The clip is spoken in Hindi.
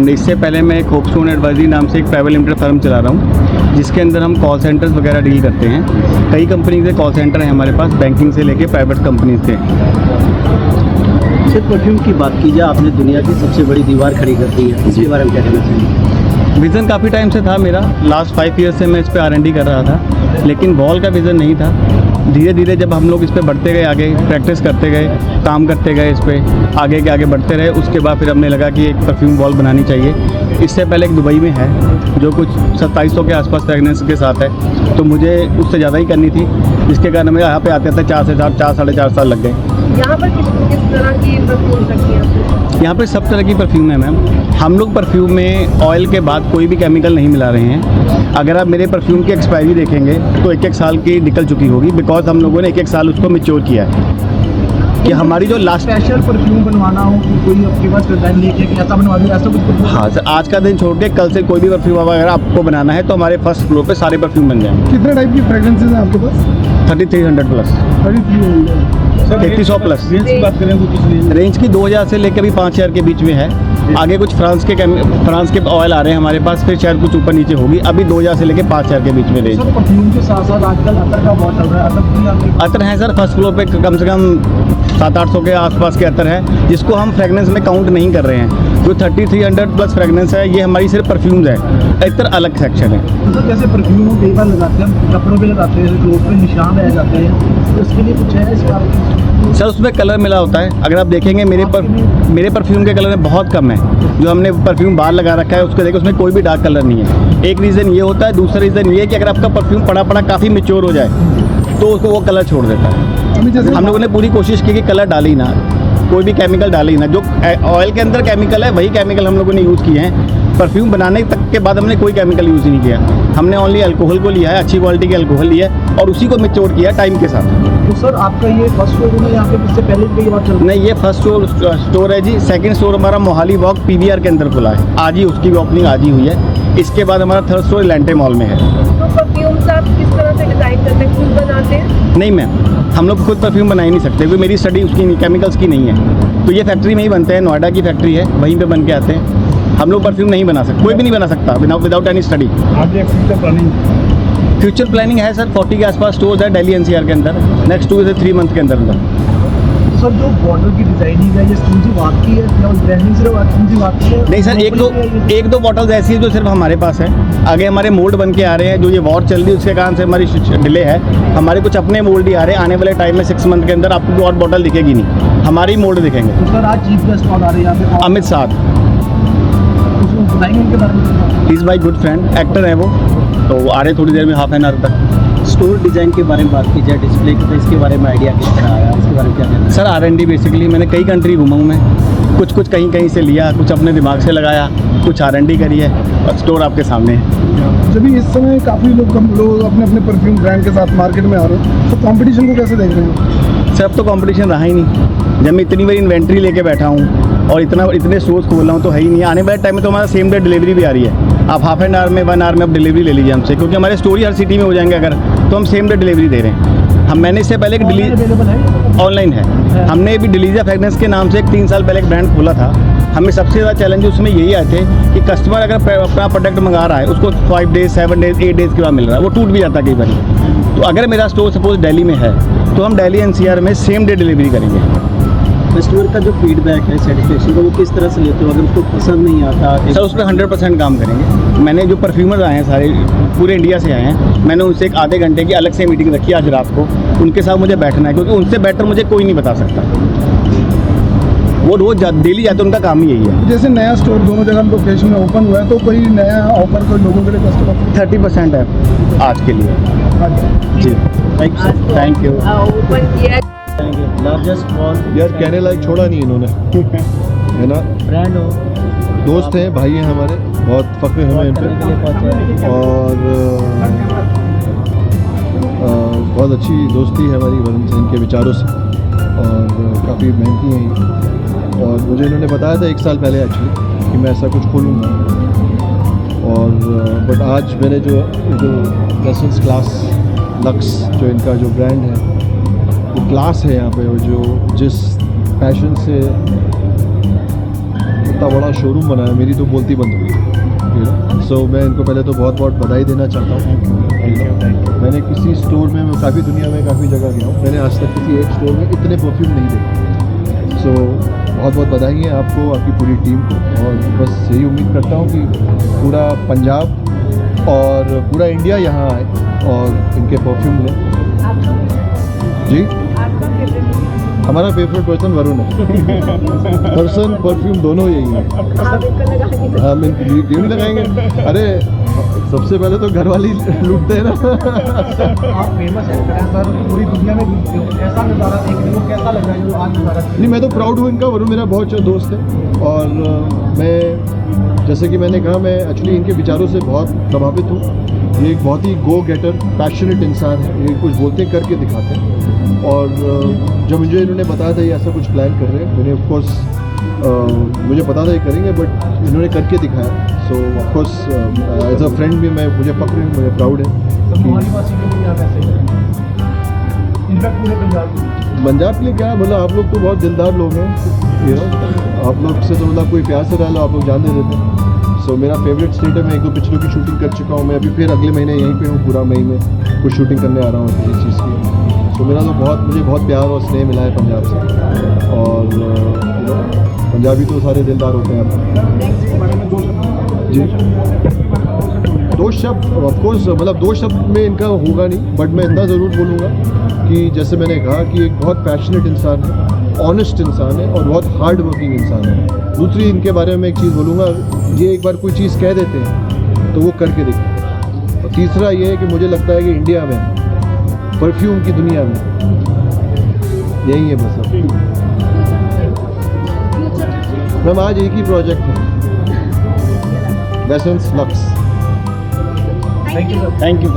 एंड इससे पहले मैं एक होपस्टोन एडवाइजरी नाम से एक प्राइवेट लिमिटेड फर्म चला रहा हूँ, जिसके अंदर हम कॉल सेंटर्स वगैरह डील करते हैं। कई कंपनी के कॉल सेंटर हैं हमारे पास, बैंकिंग से लेके प्राइवेट कंपनी से। सिर्फ परफ्यूम की बात कीजिए, आपने दुनिया की सबसे बड़ी दीवार खड़ी कर दी है, इसके बारे में क्या कहना चाहिए? विज़न काफ़ी टाइम से था मेरा, लास्ट 5 ईयर से मैं इस पर R&D कर रहा था, लेकिन वॉल का विज़न नहीं था। धीरे धीरे जब हम लोग इस पर बढ़ते गए, आगे प्रैक्टिस करते गए, काम करते गए, इस पर आगे के आगे बढ़ते रहे, उसके बाद फिर हमने लगा कि एक परफ्यूम वॉल बनानी चाहिए। इससे पहले एक दुबई में है जो कुछ 2700 के आसपास फ्रेगनेंस के साथ है, तो मुझे उससे ज़्यादा ही करनी थी, जिसके कारण मैं यहाँ पे आते आते 4 साढ़े 4 साल लग गए। यहाँ पर किस तरह की परफ्यूम रखी है? यहाँ पे सब तरह की परफ्यूम है मैम। हम लोग परफ्यूम में ऑयल के बाद कोई भी केमिकल नहीं मिला रहे हैं। अगर आप मेरे परफ्यूम की एक्सपायरी देखेंगे तो 1-1 साल की निकल चुकी होगी, बिकॉज हम लोगों ने 1-1 साल उसको मैच्योर किया है। कि हमारी जो लास्ट स्पेशल परफ्यूम बनवाना हो, कोई आपके पास डिज़ाइन लेके कि ऐसा बनवा दो, ऐसा कुछ? हाँ सर, आज का दिन छोड़ के कल से कोई भी परफ्यूम अगर आपको बनाना है तो हमारे फर्स्ट फ्लोर पे सारे परफ्यूम बन जाएंगे। कितने टाइप की फ्रेगरेंसेज हैं आपके पास? 3300 प्लस, 3300 प्लस। रेंज की बात करें तो किस रेंज की 2000 से लेकर भी 5000 के बीच में है। आगे कुछ फ्रांस के ऑयल आ रहे हैं हमारे पास, फिर शायद कुछ ऊपर नीचे होगी। अभी 2000 से लेकर 5000 के बीच में रेंज। सर परफ्यूम के साथ साथ आजकल अतर का बहुत चल रहा है, अतर है सर, फर्स्ट फ्लोर पे कम से कम 700-800 के आसपास के अतर है, जिसको हम फ्रेगनेंस में काउंट नहीं कर रहे हैं। जो 3300 प्लस फ्रेगनेंस है, ये हमारी सिर्फ परफ्यूम्स है, इतर अलग सेक्शन है। तो जैसे परफ्यूम कई बार लगाते हैं, कपड़ों पे लगाते हैं, क्लोथ पे निशान रह जाते हैं, तो इसके लिए कुछ है इसका? सर उसमें कलर मिला होता है। अगर आप देखेंगे मेरे परफ्यूम के कलर में बहुत कम है। जो हमने परफ्यूम बाहर लगा रखा है उसको देखो, उसमें कोई भी डार्क कलर नहीं है। एक रीज़न ये होता है, दूसरा रीज़न ये है कि अगर आपका परफ्यूम पड़ा काफ़ी मैच्योर हो जाए तो उसको वो कलर छोड़ देता है। हम लोगों ने पूरी कोशिश की कि कलर डाले ही ना, कोई भी केमिकल डाले ही ना। जो ऑयल के अंदर केमिकल है वही केमिकल हम लोगों ने यूज़ किए हैं। परफ्यूम बनाने तक के बाद हमने कोई केमिकल यूज़ ही नहीं किया। हमने ओनली अल्कोहल को लिया है, अच्छी क्वालिटी के अल्कोहल लिया है और उसी को मैच्योर किया टाइम के साथ। तो सर आपका ये फर्स्ट शोरूम है यहाँ पे, इससे पहले भी बात चल रही है? नहीं, ये फर्स्ट स्टोर है जी। सेकंड स्टोर हमारा मोहाली वॉक PVR के अंदर खुला है, आज ही उसकी भी ओपनिंग आज ही हुई है। इसके बाद हमारा थर्ड स्टोर एलेंटे मॉल में है। तो परफ्यूम्स आप किस तरह से डिज़ाइन करते हैं, खुद बनाते हैं? नहीं मैम, हम लोग खुद परफ्यूम बना ही नहीं सकते, क्योंकि मेरी स्टडी उसकी केमिकल्स की नहीं है। तो ये फैक्ट्री में ही बनते हैं, नोएडा की फैक्ट्री है, वहीं पे बन के आते हैं। हम लोग परफ्यूम नहीं बना सकते, कोई भी नहीं बना सकता विदाउट एनी स्टडी। आगे फ्यूचर प्लानिंग है सर, 40 के आसपास स्टोर्स है दिल्ली NCR के अंदर, नेक्स्ट 2 से 3 मंथ के अंदर। सर जो बॉटल की डिजाइनिंग है, ये स्टूजी वाक की है या ब्रांडिंग सिर्फ स्टूजी वाक की है? नहीं सर, एक दो बॉटल्स ऐसी है जो सिर्फ हमारे पास है। आगे हमारे मोल्ड बन के आ रहे हैं, जो ये वॉर चल रही है उसके कारण से हमारी डिले है। हमारे कुछ अपने मोल्ड ही आ रहे हैं, आने वाले टाइम में 6 मंथ के अंदर आपको और बॉटल दिखेगी नहीं, हमारी मोल्ड दिखेंगे। तो सर आज चीफ गेस्ट कौन आ रहे हैं यहाँ पे? अमित साध, उसको बताएंगे उनके बारे में? He is my good friend, actor है वो, तो आ रहे थोड़ी देर में, हाफ एन आवर तक। स्टोर डिज़ाइन के बारे में बात की जाए, डिस्प्ले की, तो इसके बारे में आइडिया किस तरह आया, इसके बारे में क्या कहना है? सर R&D बेसिकली मैंने कई कंट्री घूमा हूँ मैं, कुछ कहीं से लिया, कुछ अपने दिमाग से लगाया, कुछ R&D करी है और स्टोर आपके सामने है। जब इस समय काफ़ी लोग अपने अपने परफ्यूम ब्रांड के साथ मार्केट में आ रहे हैं, तो कंपटीशन को कैसे देख रहे हैं? सर अब तो कंपटीशन रहा ही नहीं। जब मैं इतनी बड़ी इन्वेंट्री लेके बैठा हूँ और इतने स्टोर्स खोल रहा हूँ तो है ही नहीं। आने वाले टाइम में तो हमारा सेम डे डिलीवरी भी आ रही है। आप हाफ एन आवर में 1 आवर में आप डिलीवरी ले लीजिए हमसे, क्योंकि हमारे स्टोर ही हर सिटी में हो जाएंगे अगर, तो हम सेम डे डिलीवरी दे रहे हैं। मैंने इससे पहले एक ऑनलाइन है, हमने भी डिलीजा फ्रेगनेंस के नाम से 3 साल पहले एक ब्रांड खोला था। हमें सबसे ज़्यादा चैलेंज उसमें यही आए थे कि कस्टमर अगर अपना प्रोडक्ट मंगा रहा है, उसको 5 डेज़ 7 डेज़ 8 डेज़ के बाद मिल रहा है, वो टूट भी जाता है कई बार। तो अगर मेरा स्टोर सपोज दिल्ली में है तो हम दिल्ली NCR में सेम डे डिलीवरी करेंगे। कस्टमर का जो फीडबैक है, सेटिस्फेक्शन का, वो किस तरह से लेते हो? अगर उसको पसंद नहीं आता सर उस पर 100% काम करेंगे। मैंने जो परफ्यूमर्स आए हैं सारे पूरे इंडिया से आए हैं, मैंने उनसे एक आधे घंटे की अलग से मीटिंग रखी आज रात को। उनके साथ मुझे बैठना है, क्योंकि उनसे बेटर मुझे कोई नहीं बता सकता। वो रोज़ डेली जाते, उनका काम ही यही है। जैसे नया स्टोर दोनों जगह लोकेशन में ओपन हुआ है, तो कोई नया ऑफर कोई लोगों के लिए कस्टमर? 30% है आज के लिए जी। Thank you. ओपन किया लार्जेस्ट मॉल यार, कहने लायक छोड़ा नहीं इन्होंने, है ना। ब्रांड हो, दोस्त हैं, भाई हैं हमारे, बहुत फ़ख्र है हमें इन पे, और बहुत अच्छी दोस्ती है हमारी वरुण से, इनके विचारों से, और काफ़ी मेहनती हैं ये। और मुझे इन्होंने बताया था 1 साल पहले एक्चुअली कि मैं ऐसा कुछ खोलूँगा, और बट आज मैंने जो एसेंस क्लास लक्स जो इनका जो ब्रांड है, वो क्लास है यहाँ पे, और जो जिस पैशन से इतना बड़ा शोरूम बनाया, मेरी तो बोलती बंद हो गई। सो मैं इनको पहले तो बहुत बहुत बधाई देना चाहता हूँ। मैंने किसी स्टोर में, मैं काफ़ी दुनिया में काफ़ी जगह गया हूँ, मैंने आज तक किसी एक स्टोर में इतने परफ्यूम नहीं देखे। सो बहुत बहुत बधाई है आपको, आपकी पूरी टीम को, और बस यही उम्मीद करता हूँ कि पूरा पंजाब और पूरा इंडिया यहाँ आए और इनके परफ्यूम लें। जी, आपका फेवरेट हमारा फेवरेट पर्सन वरुण है। पर्सन परफ्यूम दोनों यही है। आप इसको लगाएंगे? हम क्यों नहीं लगाएंगे? अरे सबसे पहले तो घर वाली लूटते हैं ना। आप फेमस है सर, पूरी दुनिया में घूमते हो, ऐसा नज़ारा देखने को कैसा लग रहा है जो आज नज़ारा? नहीं, मैं तो प्राउड हूँ इनका। वरुण मेरा बहुत अच्छा दोस्त है, और मैं, जैसे कि मैंने कहा, मैं एक्चुअली इनके विचारों से बहुत प्रभावित हूँ। ये एक बहुत ही गो गेटर, पैशनेट इंसान है। ये कुछ बोलते हैं, करके दिखाते हैं। और जब मुझे इन्होंने बताया था ये ऐसा कुछ प्लान कर रहे हैं, मैंने ऑफकोर्स मुझे पता था ये करेंगे, बट इन्होंने करके दिखाया। So of course as a friend भी मैं, मुझे फक्र है, मुझे प्राउड है कि मोहालीवासी के लिए आप ऐसे इनफैक्ट पूरे पंजाब में। पंजाब के लिए क्या, मतलब आप लोग तो बहुत दिलदार लोग हैं, यू नो, आप लोग से तो मतलब कोई प्यार से रह लो, आप लोग जान दे देते हैं। सो मेरा फेवरेट स्टेट है, मैं एक दो पिक्चरों की शूटिंग कर चुका हूँ, मैं अभी फिर अगले महीने यहीं पे हूँ, पूरा मई में कुछ शूटिंग करने आ रहा हूँ किसी चीज़ की। सो मेरा तो मुझे बहुत प्यार और स्नेह मिला है पंजाब से, और you know, पंजाबी तो सारे दिलदार होते हैं। जी, दो शब्द ऑफकोर्स, मतलब दो शब्द में इनका होगा नहीं, बट मैं इतना ज़रूर बोलूँगा कि जैसे मैंने कहा कि एक बहुत पैशनेट इंसान है, ऑनेस्ट इंसान है, और बहुत हार्ड वर्किंग इंसान है। दूसरी इनके बारे में एक चीज़ बोलूँगा, ये एक बार कोई चीज़ कह देते हैं तो वो करके दिखाते। और तीसरा ये है कि मुझे लगता है कि इंडिया में, परफ्यूम की दुनिया में यही है बस अब। मैम आज एक ही प्रोजेक्ट है, वेसेंस लक्स। Thank you sir. Thank you.